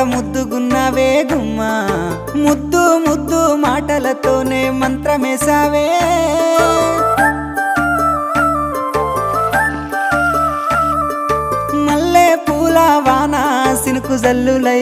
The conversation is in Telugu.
ముద్దుగున్నావే గుమ్మా ముద్దు ముద్దు మాటలతోనే మంత్రమేసావే మల్లె పూల వాన సినుకు జల్లులై